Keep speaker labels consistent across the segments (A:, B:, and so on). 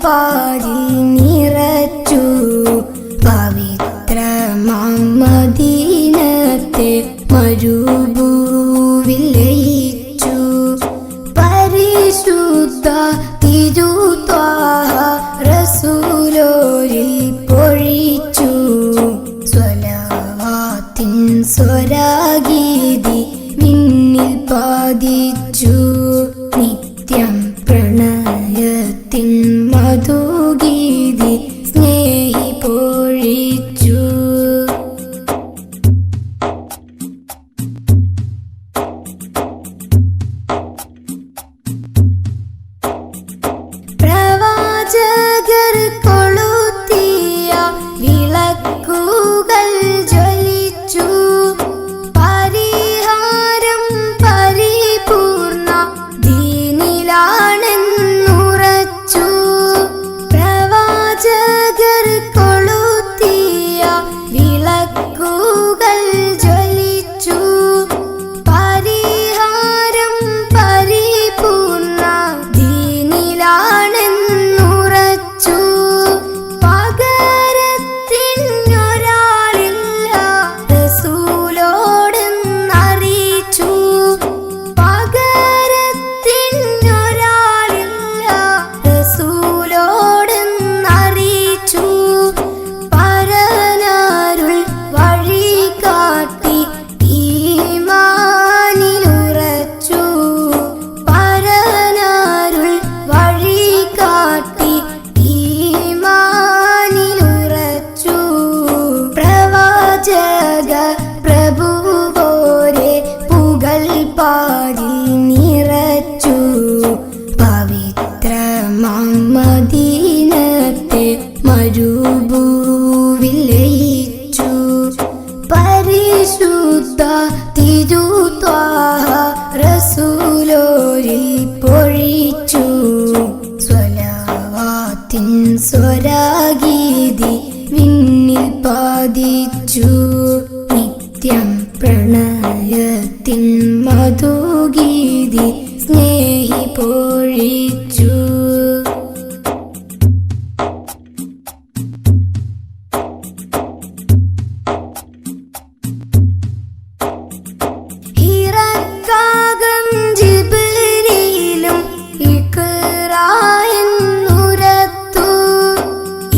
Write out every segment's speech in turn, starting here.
A: പാരിൽ നിറച്ചു. പവിത്രമാം മദീനത്തെ മരുഭൂവിൽ ലയിച്ചു. പരിശുദ്ധ തിരുത്വാഹ റസൂലോരിൽ പൊഴിച്ചു. സ്വലവാത്തിൻ സ്വരാഗീതി വിണ്ണിൽ പാദിച്ചു. നിത്യം പ്രണയത്തിൻ മധുഗീതി സ്നേഹി പൊഴിച്ചു. പ്രവാചകർ കൊളുത്തിയ വിളക്കുകൾ ജ്വലിച്ചു. പരിഹാരം പരിപൂർണ ദീനിലാണെന്നുറച്ചു. പ്രവാചകർ കൊളുത്തിയ വിളക്കുകൾ ജ്വലിച്ചു. പരിഹാരം പരിപൂർണ ദീനിലാണെന്നുറച്ചു. പകരത്തിനൊരാളില്ല റസൂലോടെന്നറിയിച്ചു. പകരത്തിനൊരാളില്ല റസൂലോടെന്നറിയിച്ചു. പരനാരുൾ വഴി കാട്ടി ഈമാനിലുറച്ചു. പരനാരുൾ വഴി കാട്ടി ഈമാനിലുറച്ചു. പ്രവാചക പ്രഭുവോരെ പുകൾ പാരിൽ നിറച്ചു. പവിത്രമാം മദീനത്തെ മരുഭൂവിൽ ലയിച്ചു. പരിശുദ്ധ തിരുത്വാഹ റസൂലോരിൽ പൊഴിച്ചു. സ്വലവാത്തിൻ സ്വരാഗീതി വിണ്ണിൽ പാദിച്ചു. നിത്യം പ്രണയത്തിൻ മധുഗീതി സ്നേഹി പൊഴിച്ചു. ഇറക്കാകം ജിബ്രീലും ഇഖ്റായെന്നുരത്തു.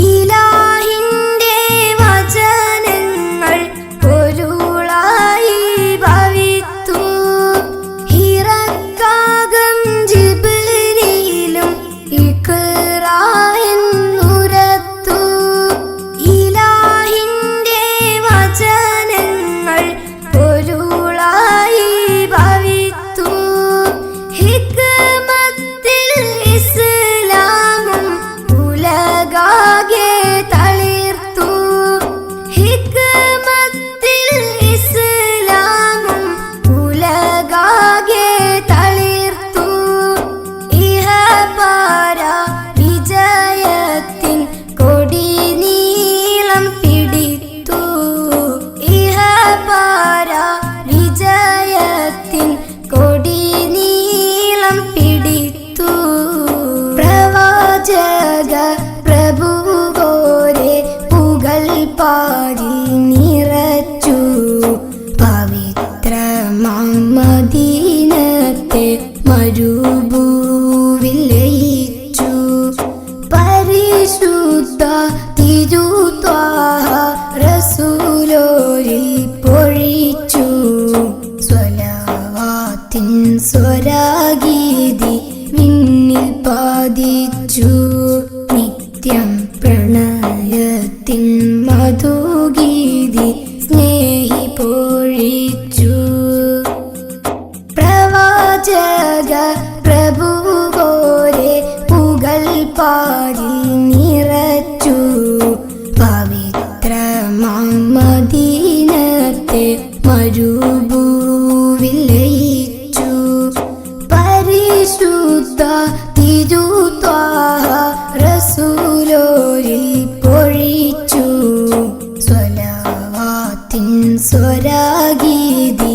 A: ഇലാഹിന്റെ വചനങ്ങൾ പൊരുളായി ഭവിത്തു. ഇറക്കാകം ജിബ്രീലും ഇഖ്റായെന്നുരത്തു. ഇലാഹിന്റെ വചനങ്ങൾ പൊരുളായി ഭവിത്തു. ഹിക്മത്തിൽ ഇസ്ലാമും ഉലകാകെ തളിർത്തു. ഹിക്മത്തിൽ ഇസ്ലാമും ഉലകാകെ തളിർത്തു. ഇഹപാര വിജയത്തിൻ കൊടി നീളം പിടിത്തു. ഇഹപാര വിജയത്തിൻ കൊടി നീളം പിടിത്തു. പ്രവാചക പ്രഭുവോരെ പുകൾ പാരിൽ നിറച്ചു. പവിത്രമാം മദീനത്തെ മരുഭൂവിൽ ലയിച്ചു. പരിശുദ്ധ തിരുത്വാഹ റസൂലോരിൽ പൊഴിച്ചു. സ്വലവാത്തിൻ സ്വരാഗീതി വിണ്ണിൽ പാദിച്ചു. നിത്യം പ്രണയത്തിൻ മധുഗീതി സ്നേഹി പൊഴിച്ചു. പ്രവാചക പ്രഭുവോരെ പുകൾ പാരിൽ നിറച്ചു. പവിത്രമാം മദീനത്തെ മരുഭൂവിൽ ലയിച്ചു. പരിശുദ്ധ തിരുത്വാഹ റസൂലോരിൽ പൊഴിച്ചു. സ്വലവാത്തിൻ സ്വരാഗീതി